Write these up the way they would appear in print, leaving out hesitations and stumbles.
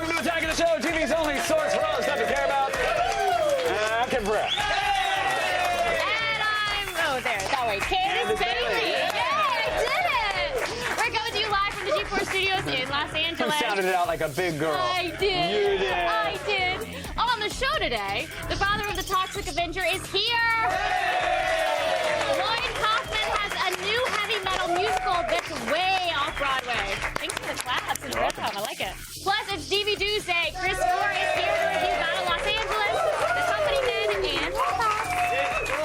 welcome to Attack of the Show, TV's only source for all the stuff you care about. I'm Kim Brett. And I'm, that way, Candace Bailey. Yay, I did it! We're coming to you live from the G4 Studios in Los Angeles. You sounded it out like a big girl. I did. You did. I did. On the show today, the father of the Toxic Avenger is here. Lloyd Kaufman has a new heavy metal musical that's way off Broadway. Thanks for the claps and welcome. I like it. Plus, it's DVD Tuesday. Chris Moore is here to review Battle Los Angeles, The Company Men, and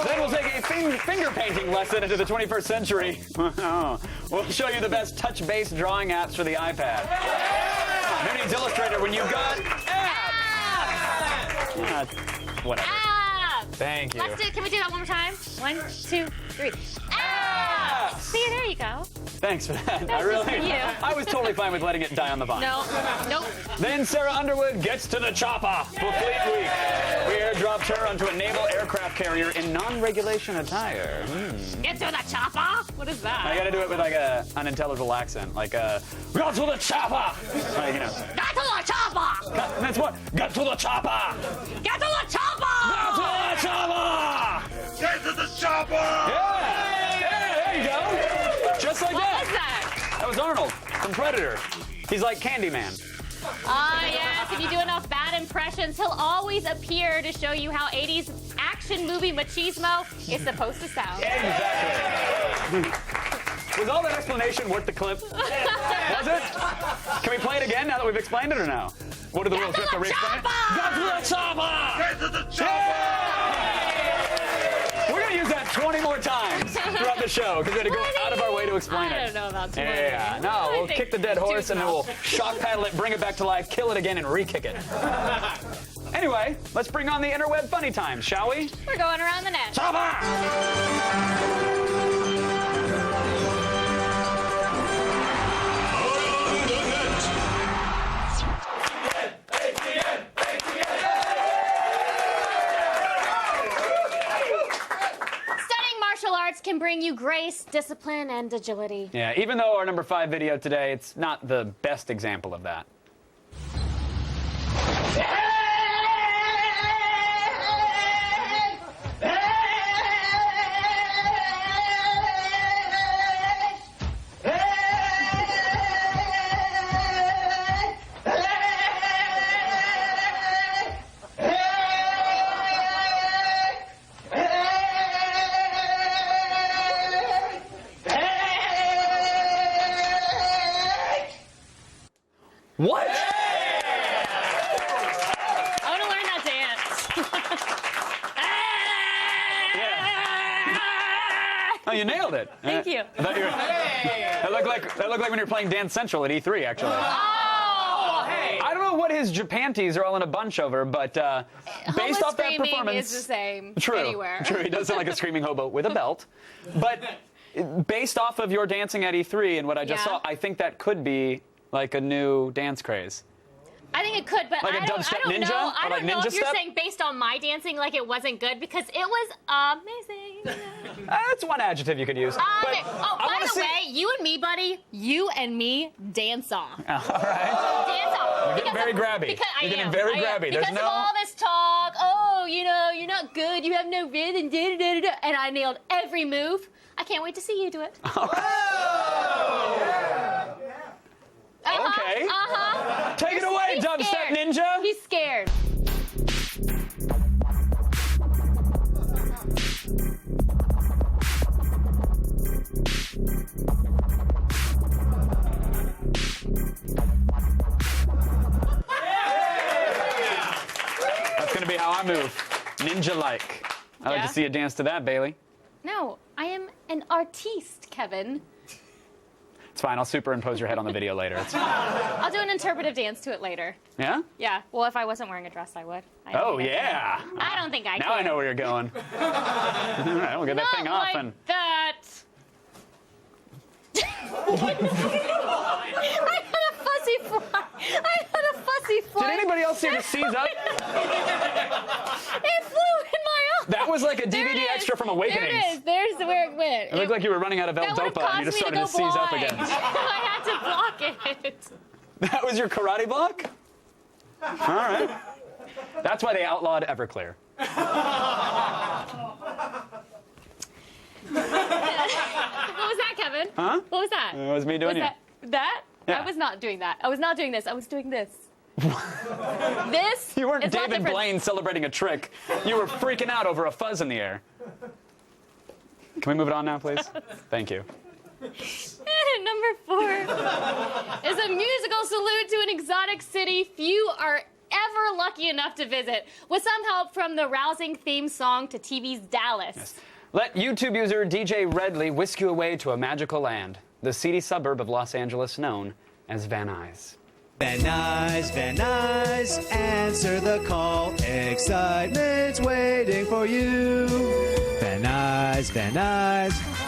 Then we'll take a finger painting lesson into the 21st century. We'll show you the best touch-based drawing apps for the iPad. Who needs Illustrator when you've got apps? Whatever. Abs. Thank you. Let's do. Can we do that one more time? 1, 2, 3. Abs. See, there you go. Thanks for that. That's just for you. I was totally fine with letting it die on the vine. No. Nope. Then Sarah Underwood gets to the chopper for Fleet Week. We airdropped her onto a naval aircraft carrier in non-regulation attire. Get to the chopper. What is that? I gotta do it with like a unintelligible accent, like got to the chopper. Like, you know. Get to the chopper. That's what. Get to the chopper. Get to the chopper. Get to the chopper. Get to the chopper! Yeah. Yeah. There you go. Just like What that. was that? That was Arnold from Predator. He's like Candyman. Ah, yes. If you do enough bad impressions, he'll always appear to show you how 80s action movie machismo is supposed to sound. Exactly. Was all that explanation worth the clip? Was it? Can we play it again now that we've explained it or no? What are the rules? to the re-explain it? Get to the chopper! Get to the chopper! We're going to use that 20 more times throughout the show because we're going to go out of our way to explain it. I don't know about 20. Yeah, no, we'll kick the dead horse and then we'll shock paddle it, bring it back to life, kill it again, and re-kick it. Anyway, let's bring on the interweb funny times, shall we? We're going around the net. Chopper! Studying martial arts can bring you grace, discipline, and agility. Yeah, even though our number 5 video today, it's not the best example of that. What? I want to learn that dance. Oh, you nailed it. Thank you. I thought you were, that looked like when you were playing Dance Central at E3, actually. Oh, hey. I don't know what his Japanties are all in a bunch over, but based off that performance, is the same true, anywhere. True, he does sound like a screaming hobo with a belt. But based off of your dancing at E3 and what I just saw, I think that could be like a new dance craze. I think it could, but Like a I don't dubstep know. ninja? Or I like don't know ninja if you're step? saying based on my dancing, like it wasn't good because it was amazing. That's one adjective you could use. But By I the wanna way, you and me, buddy, you and me dance off. all right. Dance off. You're getting very grabby. Because You're I getting am. very I am. grabby. There's Because no- of all this talk, oh, you know, you're not good, you have no rhythm, da-da-da-da-da, and I nailed every move. I can't wait to see you do it. Okay. Take it away, He's dubstep scared. ninja. He's scared. That's going to be how I move. Ninja-like. I'd like Yeah? to see you dance to that, Bailey. No, I am an artiste, Kevin. It's fine. I'll superimpose your head on the video later. It's fine. I'll do an interpretive dance to it later. Yeah? Yeah. Well, if I wasn't wearing a dress, I would. Oh, yeah. I don't think I Now could. I know where you're going. All right, we'll get that thing off. Like And that. I had a fuzzy fly. did anybody else see the seize up? It flew in my eye. That was like a There DVD it is. extra from Awakenings. There it is. There's where it went. It looked like you were running out of that would've L-Dopa and you just caused started me to to go seize up blind. again. I had to block it. That was your karate block? All right. That's why they outlawed Everclear. What was that, Kevin? Huh? What was that? It was me doing was it. that? Yeah. I was not doing that. I was not doing this. I was doing this. This. You weren't is not David different. Blaine celebrating a trick. You were freaking out over a fuzz in the air. Can we move it on now, please? Thank you. Number 4 is a musical salute to an exotic city few are ever lucky enough to visit, with some help from the rousing theme song to TV's Dallas. Let YouTube user DJ Redley whisk you away to a magical land, the seedy suburb of Los Angeles known as Van Nuys. Van Nuys, answer the call. Excitement's waiting for you. Van Nuys,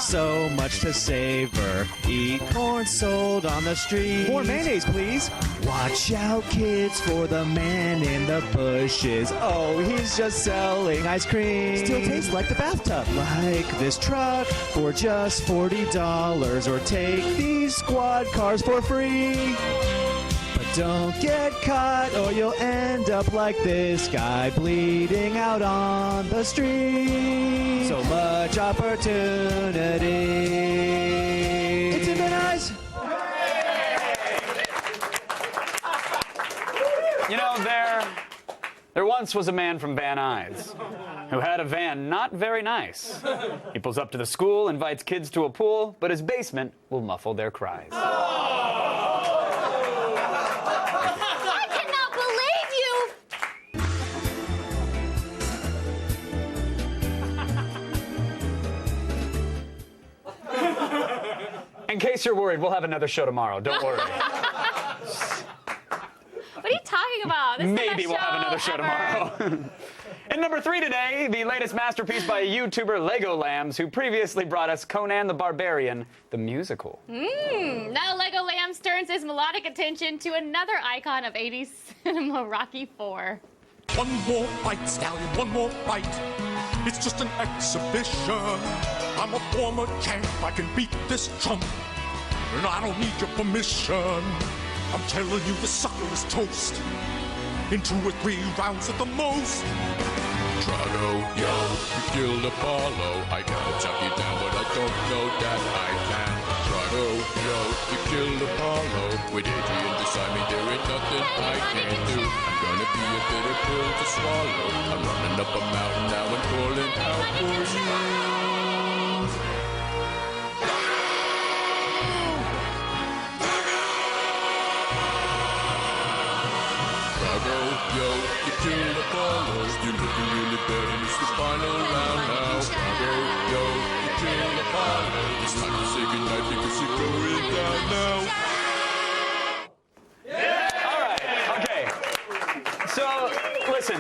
so much to savor. Eat corn sold on the street. More mayonnaise, please. Watch out, kids, for the man in the bushes. Oh, he's just selling ice cream. Still tastes like the bathtub. Like this truck for just $40, or take these squad cars for free. But don't get caught or you'll end up like this guy bleeding out on the street. So much opportunity. It's in Van Nuys. You know, there once was a man from Van Nuys who had a van not very nice. He pulls up to the school, invites kids to a pool, but his basement will muffle their cries. I cannot believe you! In case you're worried, we'll have another show tomorrow. Don't worry. What are you talking about? This is the Maybe best we'll have another show ever. tomorrow. In number 3 today, the latest masterpiece by YouTuber Lego Lambs, who previously brought us Conan the Barbarian, the musical. Now Lego Lambs turns his melodic attention to another icon of 80s cinema, Rocky IV. One more bite, stallion, one more bite. It's just an exhibition. I'm a former champ, I can beat this chump. And I don't need your permission. I'm telling you, the sucker is toast. In 2 or 3 rounds at the most. Drago, yo, you killed Apollo. I can chop you down, but I don't know that I can. Drago, yo, you killed Apollo. With Adrian beside me, there ain't nothing I can do. I'm gonna be a bitter pill to swallow. I'm running up a mountain now and calling out for you. Drago, yo, you killed Apollo. You're looking really bad and it's the final round now. Drago, yo, you killed Apollo. It's time to say goodnight because you're going down now. All right, okay. So, listen,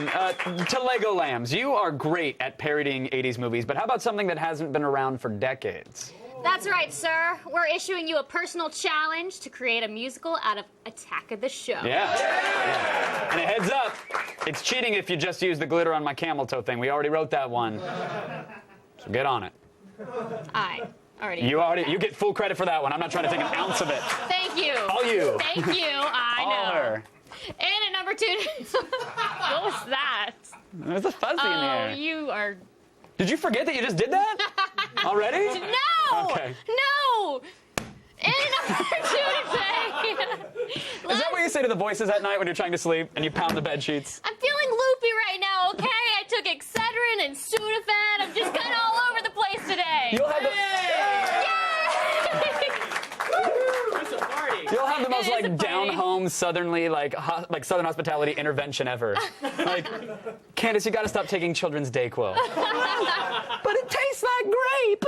to Lego Lambs, you are great at parodying 80s movies, but how about something that hasn't been around for decades? That's right, sir. We're issuing you a personal challenge to create a musical out of Attack of the Show. Yeah. And a heads up, it's cheating if you just use the glitter on my camel toe thing. We already wrote that one. So get on it. I already. You get full credit for that one. I'm not trying to take an ounce of it. Thank you. All you. Thank you. I All know. her. And at number 2, what was that? There's a fuzzy in the Oh, air. you are. Did you forget that you just did that? Already? No! Okay. No! And at number 2 today. Is that what you say to the voices at night when you're trying to sleep and you pound the bed sheets? I'm feeling loopy right now, okay? I took Excedrin and Sudafed. I'm just kind of all over the place today. You'll have the most It is a like down party. home southernly like Southern hospitality intervention ever. Like, Candace, you got to stop taking children's Dayquil. But it tastes like grape.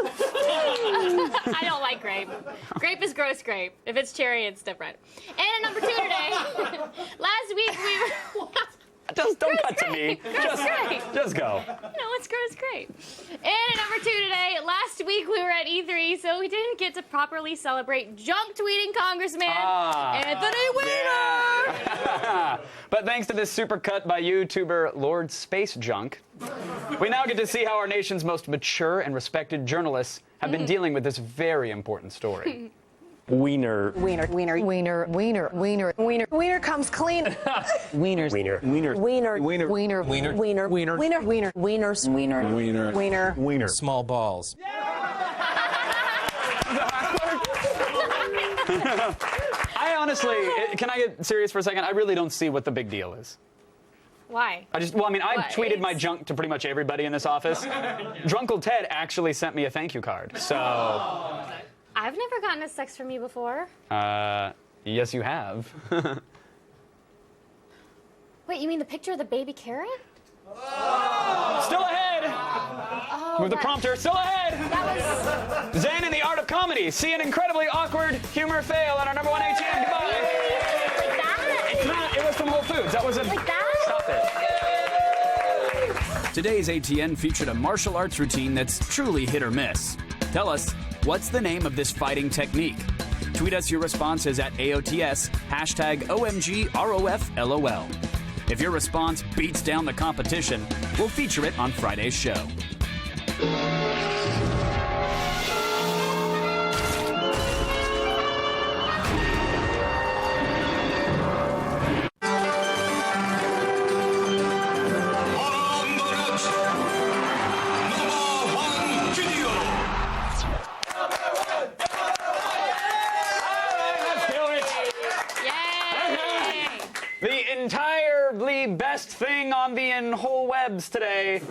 I don't like grape. Grape is gross grape. If it's cherry, it's different. And at number 2 today, last week we were... Just don't cut to grape. me. Gross grape. Just go. No, it's gross grape. And at number 2 today, last week we were at E3, so we didn't get to properly celebrate junk tweeting Congressman Anthony Weiner. Yeah. But thanks to this super cut by YouTuber Lord Space Junk, we now get to see how our nation's most mature and respected journalists have been dealing with this very important story. Wiener. Wiener. Wiener. Wiener, wiener, wiener, wiener. Wiener comes clean. Wieners. Wiener. Wiener. Wiener. Wiener. Wiener. Wiener. Wiener. Wiener. Wiener. Wieners. Wiener. Wiener. Wiener. Wiener. Small balls. I honestly, can I get serious for a second? I really don't see what the big deal is. Why? I What? tweeted my junk to pretty much everybody in this office. Drunkle Ted actually sent me a thank you card. So, I've never gotten a sex from you before. yes, you have. Wait, you mean the picture of the baby carrot? Still ahead. Move the prompter. Still ahead. That was. Zane and the Art of Comedy. See an incredibly awkward humor fail on our number one ATM. Goodbye. Like that? It's not. It was from Whole Foods. That wasn't. Like that? Stop it. Today's ATN featured a martial arts routine that's truly hit or miss. Tell us, what's the name of this fighting technique? Tweet us your responses at AOTS, #OMGROFLOL. If your response beats down the competition, we'll feature it on Friday's show. Yay! The entirely best thing on the whole webs today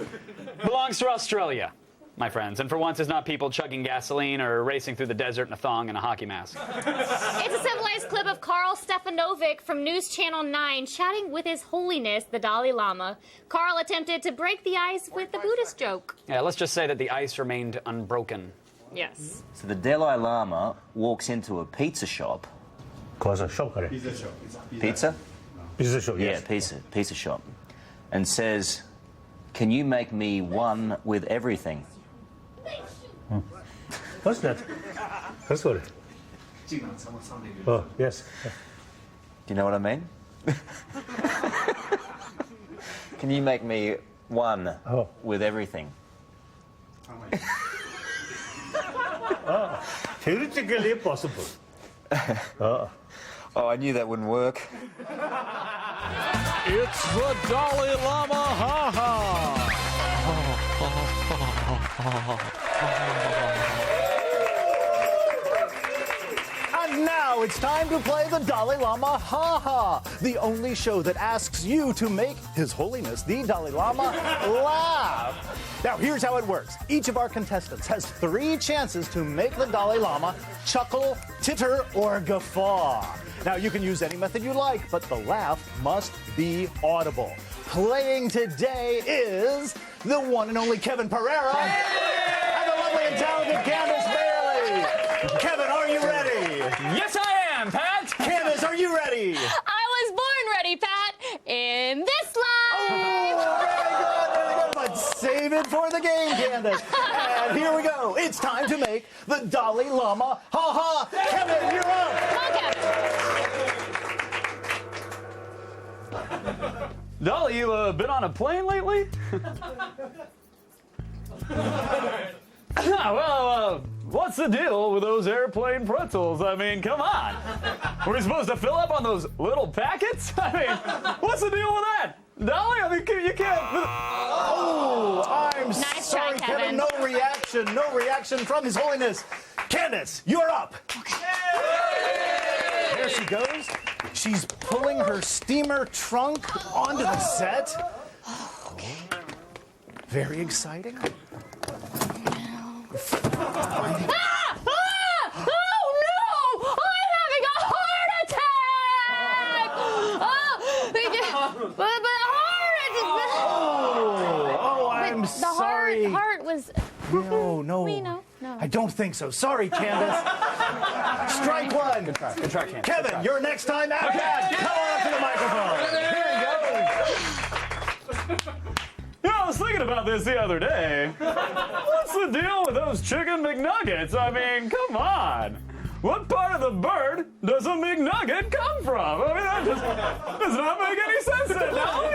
belongs to Australia, my friends. And for once, it's not people chugging gasoline or racing through the desert in a thong and a hockey mask. It's a civilized clip of Carl Stefanovic from News Channel 9 chatting with His Holiness, the Dalai Lama. Carl attempted to break the ice with the Buddhist joke. Yeah, let's just say that the ice remained unbroken. Yes. So the Dalai Lama walks into a pizza shop. Pizza shop. Pizza? Pizza shop, Yeah, pizza shop. And says, "Can you make me one with everything?" What's that? That's what. Oh, yes. Do you know what I mean? Can you make me one with everything? Theoretically possible. Oh, I knew that wouldn't work. It's the Dalai Lama. Ha And now it's time to play the Dalai Lama Ha Ha, the only show that asks you to make His Holiness the Dalai Lama laugh. Now here's how it works. Each of our contestants has 3 chances to make the Dalai Lama chuckle, titter, or guffaw. Now you can use any method you like, but the laugh must be audible. Playing today is the one and only Kevin Pereira and the lovely and talented Candace Bailey. Kevin, are you ready? Yes, I am, Pat! Candace, are you ready? I was born ready, Pat, in this life. Oh, very good, very good. But save it for the game, Candace. And here we go. It's time to make the Dalai Lama Ha Ha. Kevin, you're up. Come on, Kevin. Dolly, you been on a plane lately? Well, what's the deal with those airplane pretzels? I mean, come on. Were we supposed to fill up on those little packets? I mean, what's the deal with that? Dolly, I mean, you can't... Oh, I'm Nice sorry, try, Kevin. No reaction. No reaction from His Holiness. Candace, you're up. There she goes. She's pulling her steamer trunk onto the set. Okay. Very exciting. Oh no! I'm having a heart attack! I'm sorry. The heart was. No. We know. No. I don't think so. Sorry, Candace. Strike one. Good try, Candace. Kevin, your next time out. Come on up to the microphone. Here you go. You know, I was thinking about this the other day. What's the deal with those chicken McNuggets? I mean, come on. What part of the bird does a McNugget come from? I mean, that just does not make any sense then, Dolly.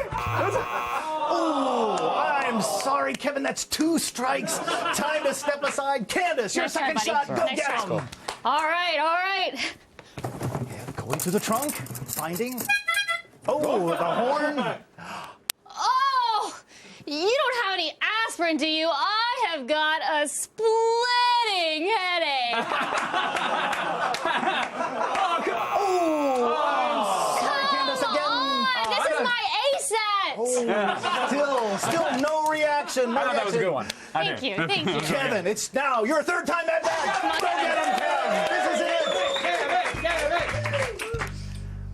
Oh, I'm sorry, Kevin. That's 2 strikes. Time to step aside. Candace, your Nice try, second buddy. shot. Go Nice try. down. All right. And going to the trunk, finding. Oh, the horn. Oh, you don't have any aspirin, do you? I have got a splitting headache. Sorry, Candace, again. This is my ASAT. Still no reaction. I thought that was a good one. Thank you. Kevin, it's now your third time at bat. Go get him, Kevin. This is it.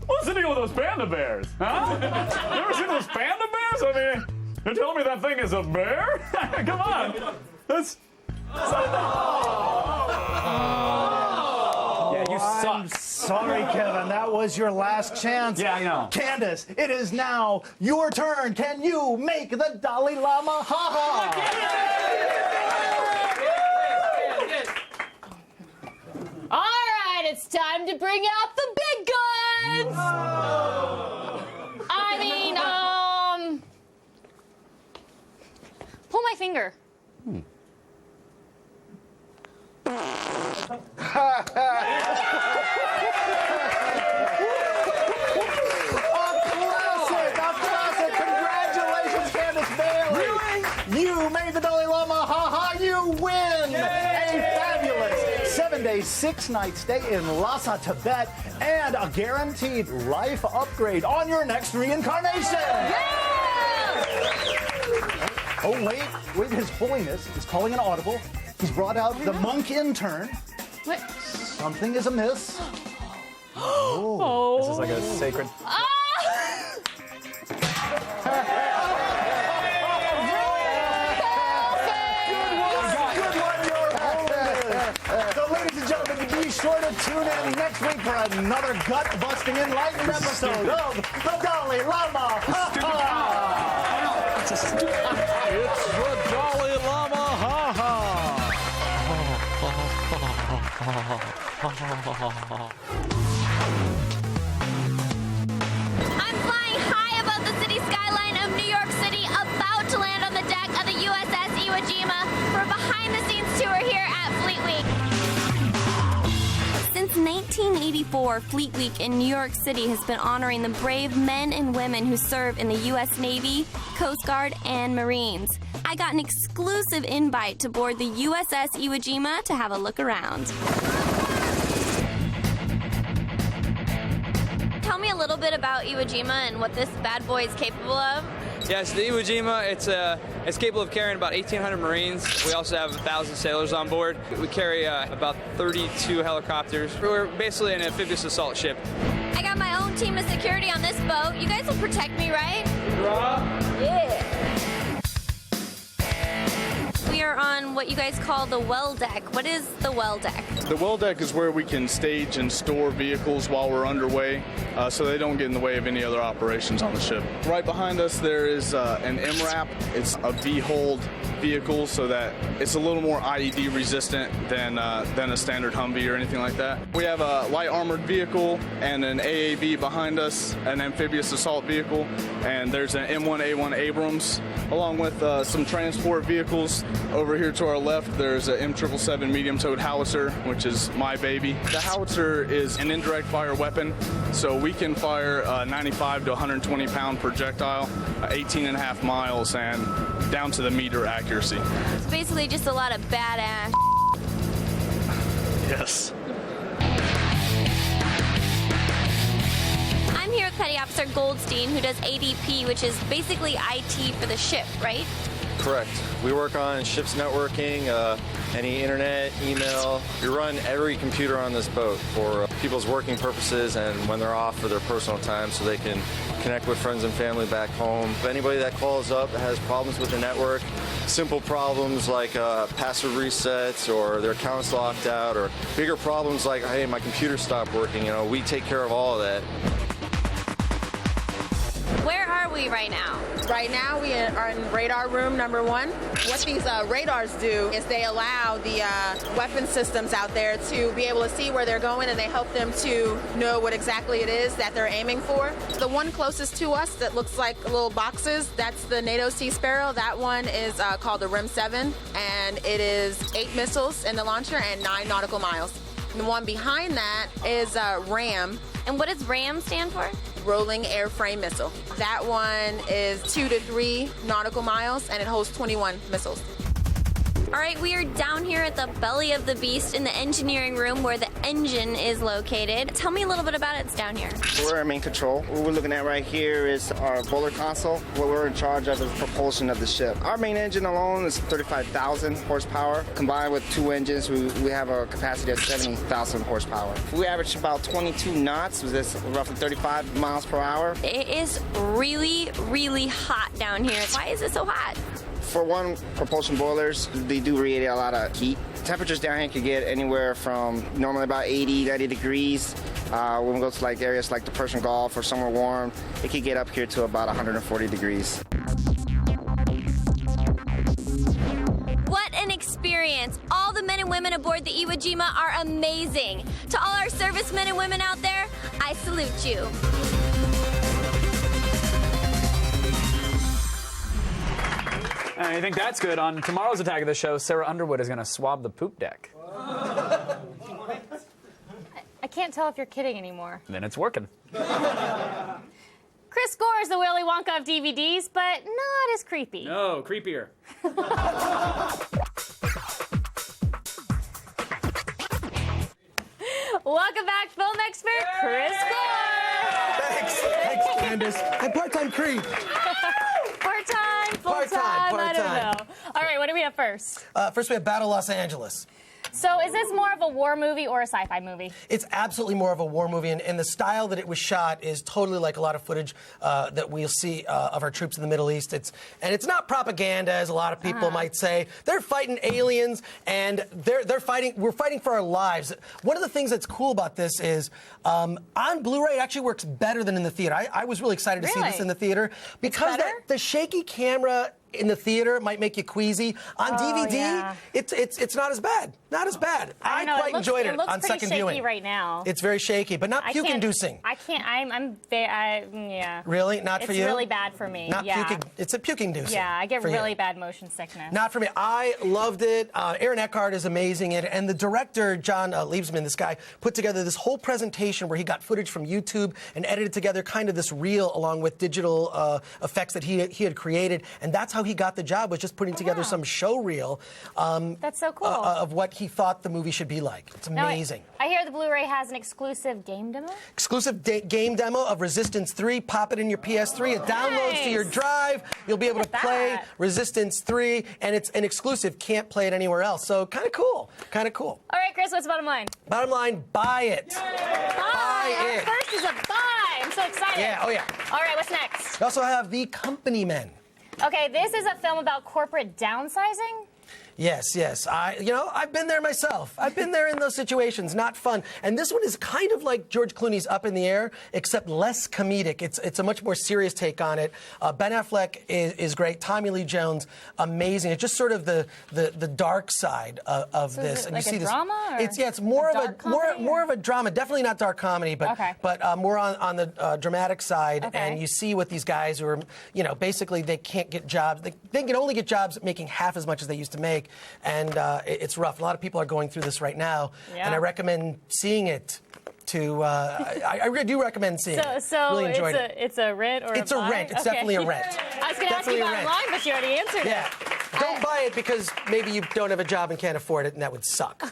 What's the deal with those panda bears? Huh? You ever seen those panda bears? I mean, you're telling me that thing is a bear? Come on. That's. Yeah, you suck. I'm sorry, Kevin. That was your last chance. Yeah, I know. Candace, it is now your turn. Can you make the Dalai Lama ha-ha? All right, it's time to bring out the big guns. I mean, pull my finger. A classic. Congratulations, Candace Bailey. Really? You made the Dalai Lama ha-ha. You win a fabulous 7-day, 6-night stay in Lhasa, Tibet, and a guaranteed life upgrade on your next reincarnation. Oh, wait, His Holiness is calling an audible. He's brought out the monk intern. What? Something is amiss. This is like a sacred. So, ladies and gentlemen, be sure to tune in next week for another gut-busting, enlightening episode of the Dalai Lama. It's the Dalai Lama I'm flying high above the city skyline of New York City, about to land on the deck of the USS Iwo Jima for a behind-the-scenes tour here at Fleet Week. Since 1984, Fleet Week in New York City has been honoring the brave men and women who serve in the U.S. Navy, Coast Guard, and Marines. I got an exclusive invite to board the USS Iwo Jima to have a look around. Tell me a little bit about Iwo Jima and what this bad boy is capable of. Yes, the Iwo Jima, it's capable of carrying about 1,800 Marines. We also have 1,000 sailors on board. We carry about 32 helicopters. We're basically an amphibious assault ship. I got my own team of security on this boat. You guys will protect me, right? Yeah. We are on what you guys call the well deck. What is the well deck? The well deck is where we can stage and store vehicles while we're underway, so they don't get in the way of any other operations on the ship. Right behind us there is an MRAP. It's a V-hold vehicle, so that it's a little more IED resistant than a standard Humvee or anything like that. We have a light armored vehicle and an AAV behind us, an amphibious assault vehicle, and there's an M1A1 Abrams, along with some transport vehicles. Over here to our left, there's an M777 medium-towed howitzer, which is my baby. The howitzer is an indirect fire weapon, so we can fire a 95 to 120-pound projectile, 18.5 miles, and down to the meter accuracy. It's basically just a lot of badass. Yes. I'm here with Petty Officer Goldstein, who does ADP, which is basically IT for the ship, right? Correct. We work on ship's networking, any internet, email. We run every computer on this boat for people's working purposes and when they're off for their personal time so they can connect with friends and family back home. If anybody that calls up that has problems with the network, simple problems like password resets or their account's locked out, or bigger problems like, hey, my computer stopped working, we take care of all of that. Where are we right now? Right now, we are in radar room number 1. What these radars do is they allow the weapon systems out there to be able to see where they're going, and they help them to know what exactly it is that they're aiming for. The one closest to us that looks like little boxes, that's the NATO Sea Sparrow. That one is called the RIM-7, and it is 8 missiles in the launcher and 9 nautical miles. The one behind that is RAM. And what does RAM stand for? Rolling Airframe Missile. That one is 2 to 3 nautical miles, and it holds 21 missiles. All right, we are down here at the belly of the beast in the engineering room where the engine is located. Tell me a little bit about it. It's down here. We're in main control. What we're looking at right here is our boiler console. What we're in charge of is propulsion of the ship. Our main engine alone is 35,000 horsepower. Combined with 2 engines, we have a capacity of 70,000 horsepower. We average about 22 knots, which is roughly 35 miles per hour. It is really, really hot down here. Why is it so hot? For one, propulsion boilers, they do radiate a lot of heat. Temperatures down here can get anywhere from normally about 80, 90 degrees. When we go to like areas like the Persian Gulf or somewhere warm, it can get up here to about 140 degrees. What an experience. All the men and women aboard the Iwo Jima are amazing. To all our servicemen and women out there, I salute you. You think that's good? On tomorrow's Attack of the Show, Sarah Underwood is going to swab the poop deck. I can't tell if you're kidding anymore. Then it's working. Chris Gore is the Willy Wonka of DVDs, but not as creepy. No, creepier. Welcome back, film expert Chris Gore. Thanks, Candace. And part-time creep. Part-time, full-time, I don't know. All right, what do we have first? First, we have Battle Los Angeles. So is this more of a war movie or a sci-fi movie? It's absolutely more of a war movie, and the style that it was shot is totally like a lot of footage that we'll see of our troops in the Middle East. It's not propaganda, as a lot of people might say. They're fighting aliens, and they're fighting. We're fighting for our lives. One of the things that's cool about this is on Blu-ray it actually works better than in the theater. I was really excited to see this in the theater because the shaky camera in the theater might make you queasy. On DVD, it's not as bad. Not as bad. I quite enjoyed it on second viewing. It looks pretty shaky right now. It's very shaky, but not puke-inducing. I can't. Yeah. Really? Not for you? It's really bad for me. Not puking. It's a puke-inducing. Yeah, I get really bad motion sickness. Not for me. I loved it. Aaron Eckhart is amazing, and the director John Liebsman, this guy, put together this whole presentation where he got footage from YouTube and edited together kind of this reel along with digital effects that he had created, and that's how he got the job, was just putting together some show reel. That's so cool. Of what he thought the movie should be like. It's amazing. Now, I hear the Blu-ray has an exclusive game demo? Exclusive game demo of Resistance 3. Pop it in your PS3. It downloads to your drive. You'll be able to play Resistance 3, and it's an exclusive. Can't play it anywhere else. So kind of cool. Kind of cool. All right, Chris, what's the bottom line? Bottom line, buy it. Buy it. First is a buy. I'm so excited. Yeah, oh yeah. All right, what's next? We also have The Company Men. Okay, this is a film about corporate downsizing? Yes. I've been there myself. I've been there in those situations. Not fun. And this one is kind of like George Clooney's Up in the Air, except less comedic. It's a much more serious take on it. Ben Affleck is great. Tommy Lee Jones, amazing. It's just sort of the dark side of so this. Is it and like you see a this. drama? Or It's more of a drama. Definitely not dark comedy, but more on the dramatic side. Okay. And you see what these guys who are, basically they can't get jobs. They can only get jobs making half as much as they used to make. And it's rough. A lot of people are going through this right now, and I recommend seeing it. I do recommend seeing it. So really enjoyed it. It's a rent or it's a rent. It's definitely a rent. I was going to ask you about mine, but you already answered it. Don't buy it because maybe you don't have a job and can't afford it, and that would suck.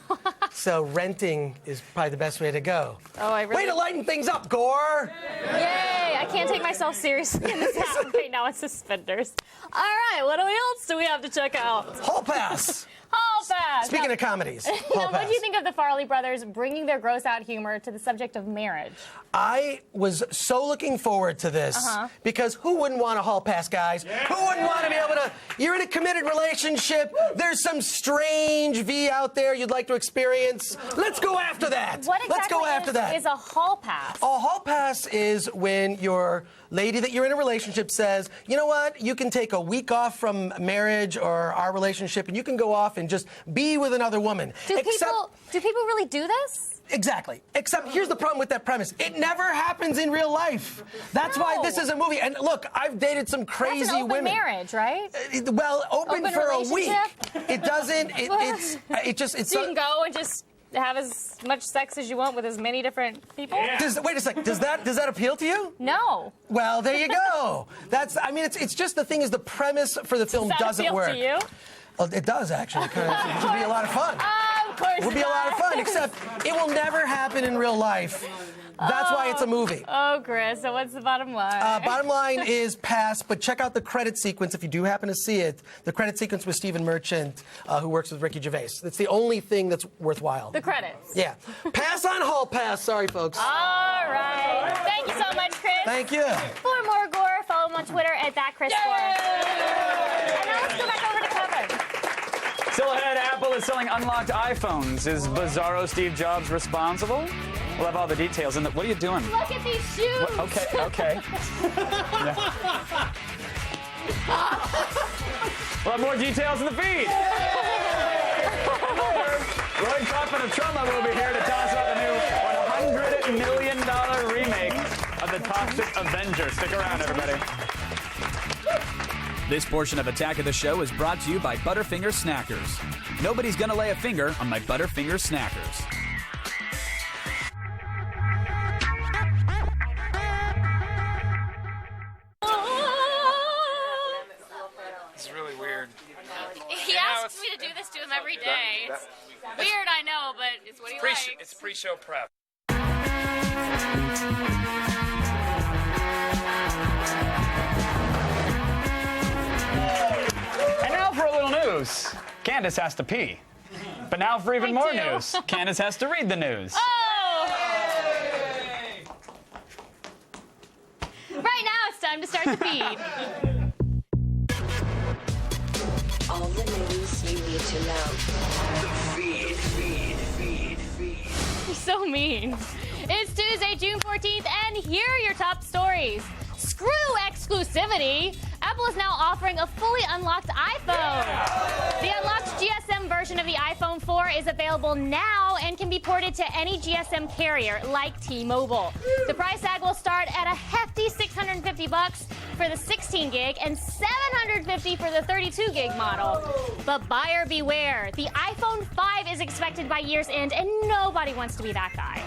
So renting is probably the best way to go. Way to lighten things up, Gore! Yay! I can't take myself seriously in this house right now in suspenders. All right, what else do we have to check out? Hall Pass! Hall Pass! Speaking of comedies, what do you think of the Farley brothers bringing their gross-out humor to the subject of marriage? I was so looking forward to this because who wouldn't want a hall pass, guys? Who wouldn't want to be able to? You're in a committed relationship. There's some strange V out there you'd like to experience. Let's go after that. What exactly Let's go after that. is a hall pass? A hall pass is when your lady that you're in a relationship says, you know what, you can take a week off from marriage or our relationship and you can go off and just be with another woman. Do people really do this? Exactly. Except here's the problem with that premise. It never happens in real life. That's why this is a movie. And look, I've dated some crazy That's an open women. marriage, right? Well, open for a week. It doesn't. It's so you can go and just have as much sex as you want with as many different people? Wait a sec. Does that appeal to you? No. Well, there you go. I mean, it's just the thing is the premise for the film doesn't appeal work. to you? Well, it does actually. It would be a lot of fun. Of course. It would be a lot of fun, except it will never happen in real life. That's why it's a movie. Oh, Chris, so what's the bottom line? Bottom line is pass, but check out the credit sequence if you do happen to see it. The credit sequence with Stephen Merchant, who works with Ricky Gervais. That's the only thing that's worthwhile. The credits. Yeah. Pass on hall pass. Sorry, folks. All right. Thank you so much, Chris. Thank you. For more gore, follow him on Twitter at @ThatChrisGore. And now let's go back over to Kevin. Still ahead, Apple is selling unlocked iPhones. Is Bizarro Steve Jobs responsible? We'll have all the details. And what are you doing? Look at these shoes. Okay. We'll have more details in the feed. Roy Coffin of Trump will be here to tell us about the new $100 million remake of The Toxic Avenger. Stick around, everybody. This portion of Attack of the Show is brought to you by Butterfinger Snackers. Nobody's gonna lay a finger on my Butterfinger Snackers. It's really weird. He asks me to do this to him every day. It's weird, I know, but it's what he likes. It's pre-show prep. And now for a little news. Candace has to pee. But now for even more news. Candace has to read the news. Oh! Right now it's time to start the feed. All the news you need to know. The feed. You're so mean. It's Tuesday, June 14th, and here are your top stories. Screw exclusivity. Apple is now offering a fully unlocked iPhone. The unlocked GSM version of the iPhone 4 is available now and can be ported to any GSM carrier like T-Mobile. The price tag will start at a hefty $650 for the 16 gig and $750 for the 32 gig model. But buyer beware. The iPhone 5 is expected by year's end and nobody wants to be that guy.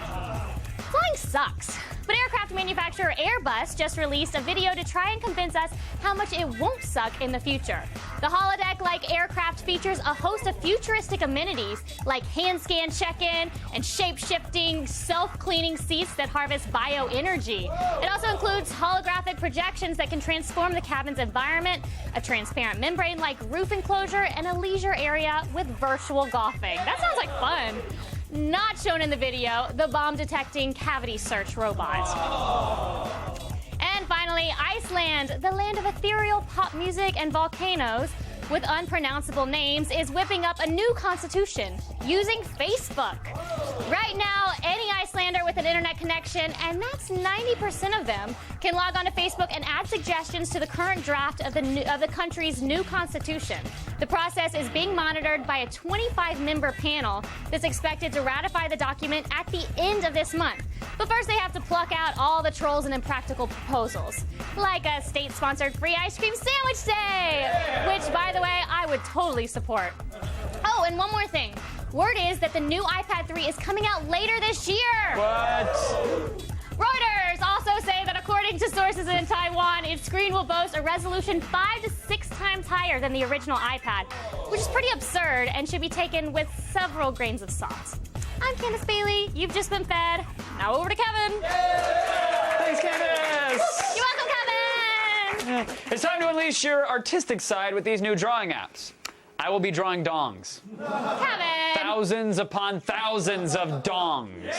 Flying sucks. But aircraft manufacturer Airbus just released a video to try and convince us how much it won't suck in the future. The holodeck-like aircraft features a host of futuristic amenities like hand scan check-in and shape-shifting, self-cleaning seats that harvest bioenergy. It also includes holographic projections that can transform the cabin's environment, a transparent membrane-like roof enclosure, and a leisure area with virtual golfing. That sounds like fun. Not shown in the video, the bomb-detecting cavity search robot. And finally, Iceland, the land of ethereal pop music and volcanoes with unpronounceable names, is whipping up a new constitution using Facebook. Right now, any Icelander with an internet connection, and that's 90% of them, can log on to Facebook and add suggestions to the current draft of the country's new constitution. The process is being monitored by a 25-member panel that's expected to ratify the document at the end of this month. But first, they have to pluck out all the trolls and impractical proposals, like a state-sponsored free ice cream sandwich day, which, by the way, I would totally support. Oh, and one more thing. Word is that the new iPad 3 is coming out later this year. What? Reuters also say that according to sources in Taiwan, its screen will boast a resolution 5 to 6 times higher than the original iPad, which is pretty absurd and should be taken with several grains of salt. I'm Candace Bailey. You've just been fed. Now over to Kevin. Thanks, Candace. You're welcome, Kevin. It's time to unleash your artistic side with these new drawing apps. I will be drawing dongs. Kevin. Thousands upon thousands of dongs.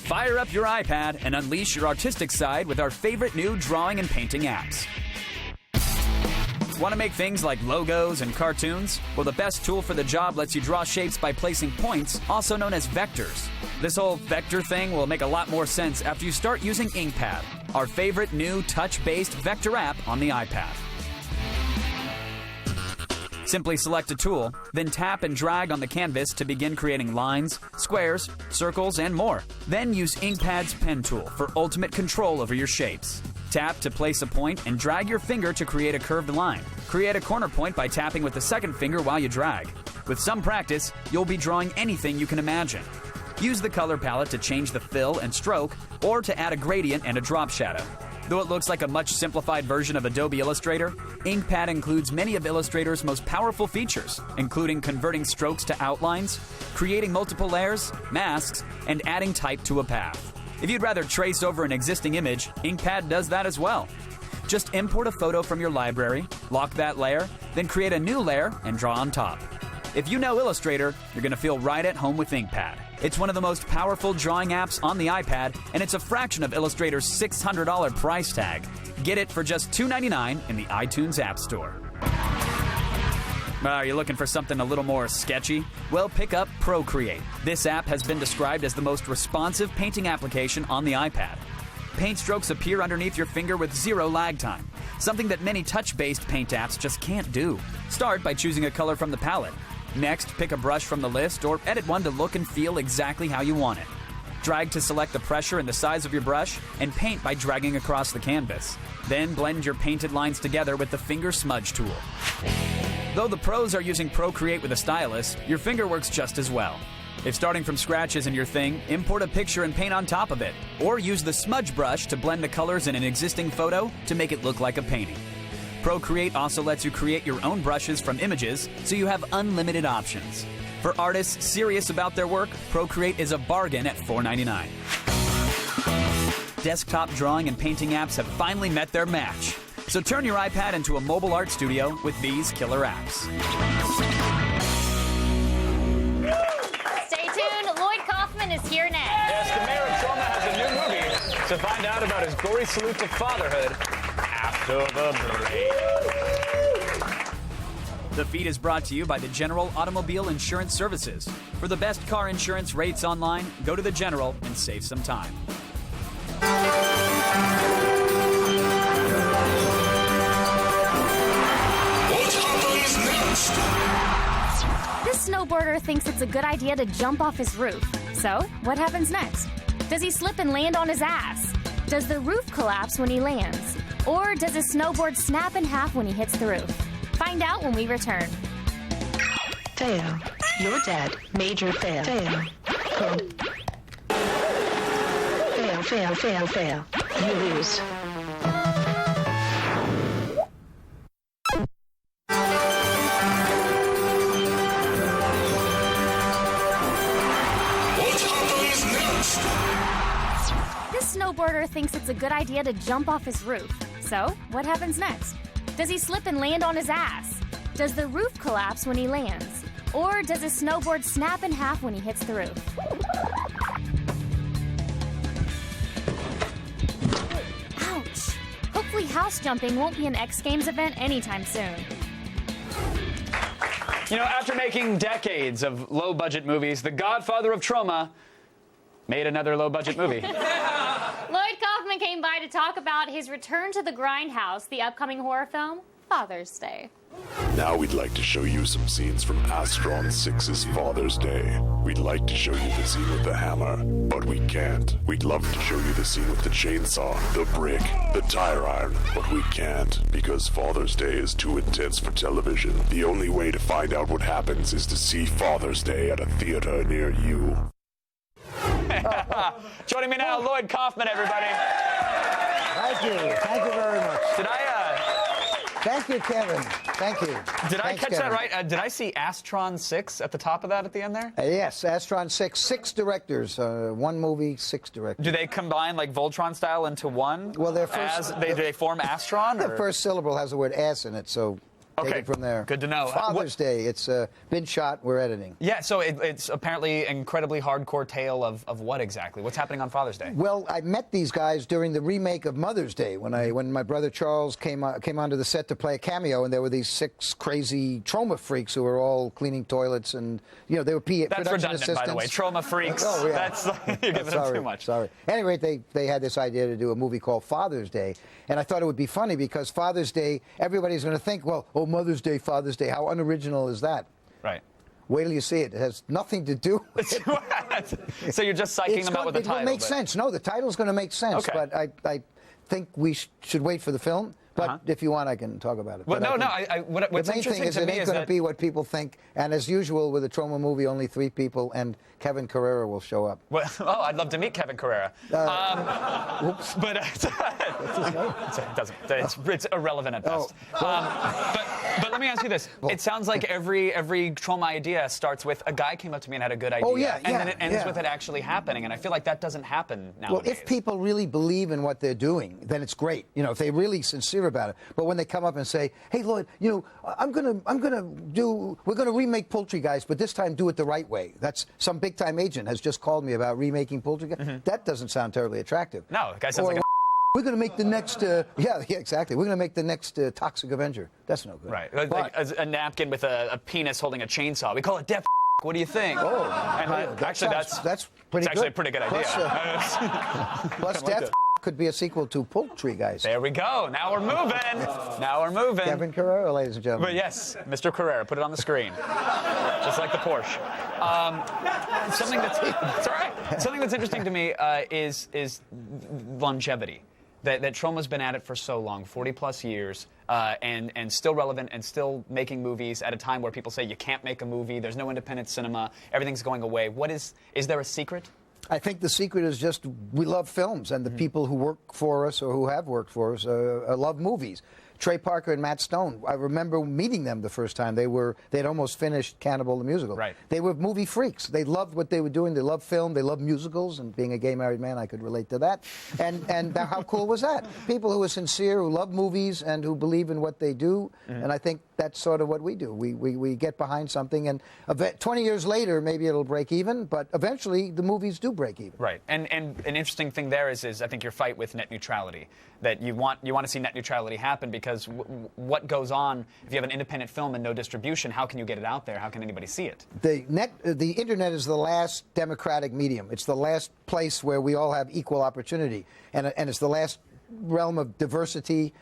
Fire up your iPad and unleash your artistic side with our favorite new drawing and painting apps. Want to make things like logos and cartoons? Well, the best tool for the job lets you draw shapes by placing points, also known as vectors. This whole vector thing will make a lot more sense after you start using InkPad, our favorite new touch-based vector app on the iPad. Simply select a tool, then tap and drag on the canvas to begin creating lines, squares, circles, and more. Then use InkPad's pen tool for ultimate control over your shapes. Tap to place a point and drag your finger to create a curved line. Create a corner point by tapping with the second finger while you drag. With some practice, you'll be drawing anything you can imagine. Use the color palette to change the fill and stroke, or to add a gradient and a drop shadow. Though it looks like a much simplified version of Adobe Illustrator, InkPad includes many of Illustrator's most powerful features, including converting strokes to outlines, creating multiple layers, masks, and adding type to a path. If you'd rather trace over an existing image, InkPad does that as well. Just import a photo from your library, lock that layer, then create a new layer and draw on top. If you know Illustrator, you're going to feel right at home with InkPad. It's one of the most powerful drawing apps on the iPad, and it's a fraction of Illustrator's $600 price tag. Get it for just $2.99 in the iTunes App Store. Are you looking for something a little more sketchy? Well, pick up Procreate. This app has been described as the most responsive painting application on the iPad. Paint strokes appear underneath your finger with zero lag time, something that many touch-based paint apps just can't do. Start by choosing a color from the palette. Next, pick a brush from the list or edit one to look and feel exactly how you want it. Drag to select the pressure and the size of your brush, and paint by dragging across the canvas. Then blend your painted lines together with the finger smudge tool. Though the pros are using Procreate with a stylus, your finger works just as well. If starting from scratch isn't your thing, import a picture and paint on top of it, or use the smudge brush to blend the colors in an existing photo to make it look like a painting. Procreate also lets you create your own brushes from images, so you have unlimited options. For artists serious about their work, Procreate is a bargain at $4.99. Desktop drawing and painting apps have finally met their match. So turn your iPad into a mobile art studio with these killer apps. Stay tuned. Lloyd Kaufman is here next. Yes, the mayor of Troma has a new movie to find out about his gory salute to fatherhood after the break. The feed is brought to you by the General Automobile Insurance Services. For the best car insurance rates online, go to the General and save some time. This snowboarder thinks it's a good idea to jump off his roof. So, what happens next? Does he slip and land on his ass? Does the roof collapse when he lands? Or does his snowboard snap in half when he hits the roof? Find out when we return. Fail. You're dead. Major fail. Fail. Good. Fail, fail, fail, fail. You lose. This snowboarder thinks it's a good idea to jump off his roof. So, what happens next? Does he slip and land on his ass? Does the roof collapse when he lands? Or does his snowboard snap in half when he hits the roof? Ouch! Hopefully house jumping won't be an X Games event anytime soon. You know, after making decades of low-budget movies, the godfather of Troma made another low-budget movie. Lloyd Kaufman came by to talk about his return to the Grindhouse, the upcoming horror film, Father's Day. Now we'd like to show you some scenes from Astron 6's Father's Day. We'd like to show you the scene with the hammer, but we can't. We'd love to show you the scene with the chainsaw, the brick, the tire iron, but we can't, because Father's Day is too intense for television. The only way to find out what happens is to see Father's Day at a theater near you. Joining me now, Lloyd Kaufman, everybody. Thank you. Thank you very much. Did Thank you, Kevin. Thank you. Did I Thanks, catch Kevin. that right? Did I see Astron 6 at the top of that at the end there? Yes, Astron 6. 6 directors. One movie, 6 directors. Do they combine like Voltron style into one? Well, their first... do they form Astron? The or? first syllable has the word ass in it, so... Take Okay, it from there. good to know. Father's Day. It's been shot. We're editing. Yeah, so it's apparently an incredibly hardcore tale of what exactly? What's happening on Father's Day? Well, I met these guys during the remake of Mother's Day when my brother Charles came onto the set to play a cameo, and there were these 6 crazy trauma freaks who were all cleaning toilets, and they were That's production redundant, assistants. by the way. Trauma freaks. Oh, yeah. That's you're giving them too much. Sorry. Anyway, they had this idea to do a movie called Father's Day, and I thought it would be funny because Father's Day, everybody's going to think, well, oh, Mother's Day, Father's Day. How unoriginal is that? Right. Wait till you see it. It has nothing to do with it. So you're just psyching them out with the title. It will make sense. No, the title's going to make sense. Okay. But think we should wait for the film. But if you want, I can talk about it. Well, But no, what's the main interesting thing is to it me ain't is going to that be what people think. And as usual with a Troma movie, only 3 people, and Kevin Carrera will show up. Well, oh, I'd love to meet Kevin Carrera. Oops. But it's irrelevant at best. But let me ask you this: it sounds like every Troma idea starts with a guy came up to me and had a good idea, and then it ends with it actually happening. And I feel like that doesn't happen nowadays. Well, if people really believe in what they're doing, then it's great. You know, if they're really sincere about it. But when they come up and say, "Hey, Lloyd, you know, we're gonna remake Poultry Guys, but this time do it the right way." That's some big-time agent has just called me about remaking Poultry Guys. That doesn't sound terribly attractive. No, the guy sounds like we're going to make the next, exactly. We're going to make the next Toxic Avenger. That's no good. Right. Like a napkin with a penis holding a chainsaw. We call it Def. What do you think? Oh, and that's pretty actually a pretty good idea. Plus Def could be a sequel to Poultry Guys. There we go. Now we're moving. Kevin Carrera, ladies and gentlemen. But yes, Mr. Carrera, put it on the screen. Just like the Porsche. Something that's interesting to me is longevity. That Troma's been at it for so long, 40-plus years, and still relevant and still making movies at a time where people say you can't make a movie, there's no independent cinema, everything's going away. Is there a secret? I think the secret is just we love films, and the people who work for us or who have worked for us love movies. Trey Parker and Matt Stone, I remember meeting them the first time. They'd almost finished Cannibal the Musical. Right. They were movie freaks. They loved what they were doing. They loved film. They loved musicals. And being a gay married man, I could relate to that. And how cool was that? People who are sincere, who love movies, and who believe in what they do. And I think that's sort of what we do. We get behind something, and 20 years later, maybe it'll break even, but eventually the movies do break even. Right. And an interesting thing there is I think your fight with net neutrality. That you want to see net neutrality happen because what goes on if you have an independent film and no distribution? How can you get it out there? How can anybody see it? The internet is the last democratic medium. It's the last place where we all have equal opportunity, and it's the last realm of diversity.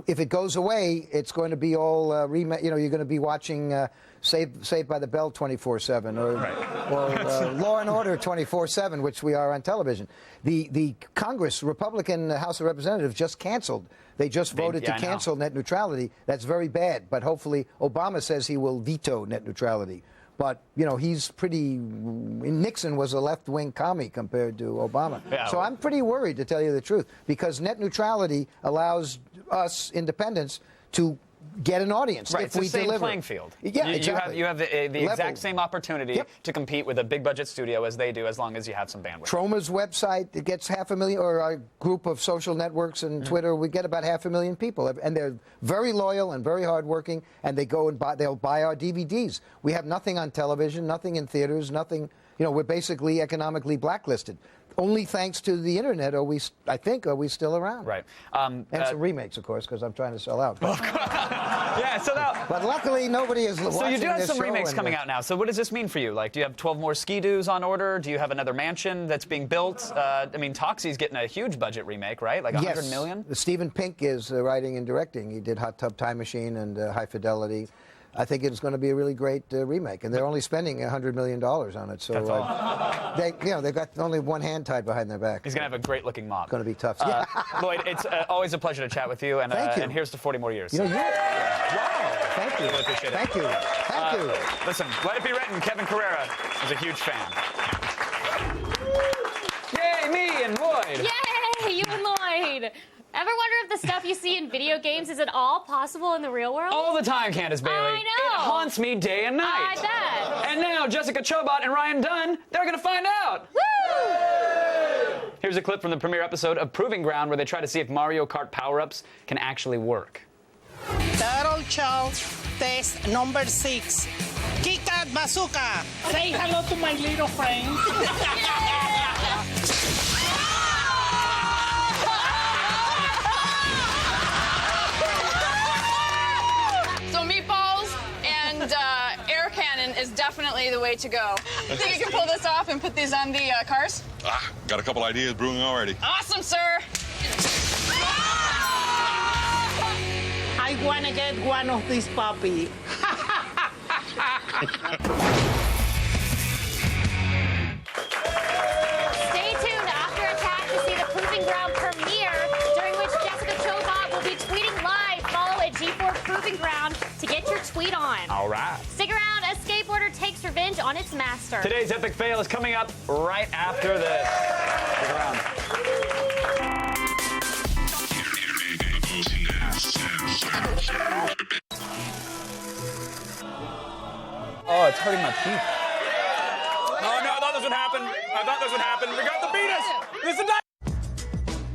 If it goes away, it's going to be all you're going to be watching Saved by the Bell 24/7 or Law and Order 24/7, which we are on television. The Congress, Republican House of Representatives, just canceled. They just voted to cancel net neutrality. That's very bad. But hopefully, Obama says he will veto net neutrality. But, you know, he's pretty... Nixon was a left-wing commie compared to Obama. Yeah, so I'm pretty worried, to tell you the truth, because net neutrality allows us, independents, to get an audience Right, if it's the we same deliver. playing field. Yeah, exactly. You have the exact same opportunity to compete with a big-budget studio as they do, as long as you have some bandwidth. Troma's website, it gets 500,000, or our group of social networks and Twitter, we get about 500,000 people, and they're very loyal and very hardworking, and they'll buy our DVDs. We have nothing on television, nothing in theaters, nothing. You know, we're basically economically blacklisted. Only thanks to the internet are we still around. Right. And some remakes, of course, because I'm trying to sell out. Yeah, so now... But luckily, nobody is watching. So you do have this some show remakes coming out now. So what does this mean for you? Like, do you have 12 more Ski-Doos on order? Do you have another mansion that's being built? I mean, Toxie's getting a huge budget remake, right? Like $100 million? Stephen Pink is writing and directing. He did Hot Tub Time Machine and High Fidelity. I think it's going to be a really great remake, and they're only spending $100 million on it. So that's all. They've got only one hand tied behind their back. He's going to have a great-looking mop. It's going to be tough. Lloyd, it's always a pleasure to chat with you, and Thank you. And here's to 40 more years. You know, wow! Thank you. Really appreciate it. Thank you. Thank you. Listen, let it be written, Kevin Carrera is a huge fan. Yay, me and Lloyd. Yay, you and Lloyd. Ever wonder if the stuff you see in video games is at all possible in the real world? All the time, Candace Bailey. I know. It haunts me day and night. I bet. And now Jessica Chobot and Ryan Dunn, they're going to find out. Woo! Here's a clip from the premiere episode of Proving Ground where they try to see if Mario Kart power-ups can actually work. Turtle Chow, test number 6. Kit Kat Bazooka. Say hello to my little friend. So meatballs and air cannon is definitely the way to go. Think you can pull this off and put these on the cars? Got a couple ideas brewing already. Awesome, sir. I want to get one of these puppy. Stay tuned after Attack to see the Proving Ground premiere, during which Proving Ground to get your tweet on. All right. Stick around as skateboarder takes revenge on its master. Today's epic fail is coming up right after this. Stick around. Oh, it's hurting my teeth. Oh no, I thought this would happen. We got the beat us. This is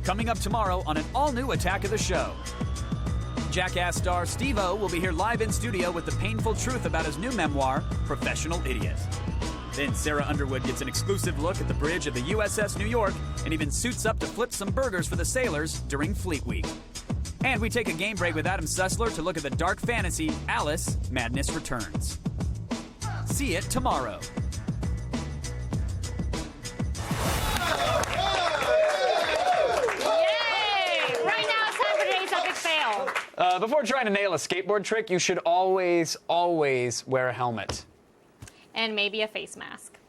Coming up tomorrow on an all-new Attack of the Show. Jackass star Steve-O will be here live in studio with the painful truth about his new memoir, Professional Idiot. Then Sarah Underwood gets an exclusive look at the bridge of the USS New York and even suits up to flip some burgers for the sailors during Fleet Week. And we take a game break with Adam Sussler to look at the dark fantasy Alice, Madness Returns. See it tomorrow. Before trying to nail a skateboard trick, you should always, always wear a helmet. And maybe a face mask.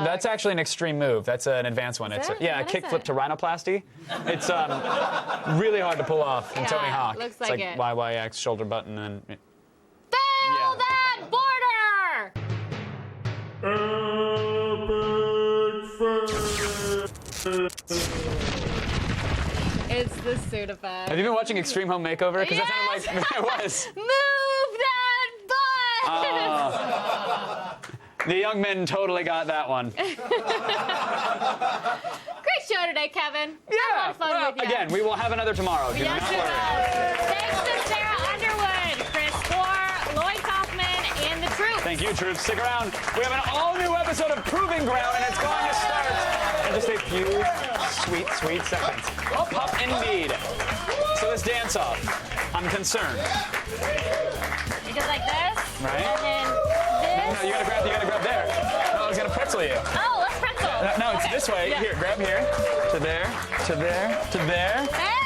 That's actually an extreme move. That's an advanced one. It's a kickflip to rhinoplasty. It's really hard to pull off in Tony Hawk. Looks it's like it. YYX shoulder button and. Fail that border! It's the suit effect. Have you been watching Extreme Home Makeover? Because that sounded like it was. Move that butt! The young men totally got that one. Great show today, Kevin. Yeah. Had a lot of fun with you. Again, we will have another tomorrow. Yes, we will. Thanks to Sarah Underwood, Chris Moore, Lloyd Kaufman, and the Troops. Thank you, Troops. Stick around. We have an all-new episode of Proving Ground, and it's going to start in just a few sweet, sweet seconds. Oh, pop indeed. So this dance-off, I'm concerned. You go like this. Right. And then this. No, you gotta grab there. No, I was gonna pretzel you. Oh, let's pretzel. No, it's Okay. this way. Yeah. Here, grab here. To there, to there, to there. Hey!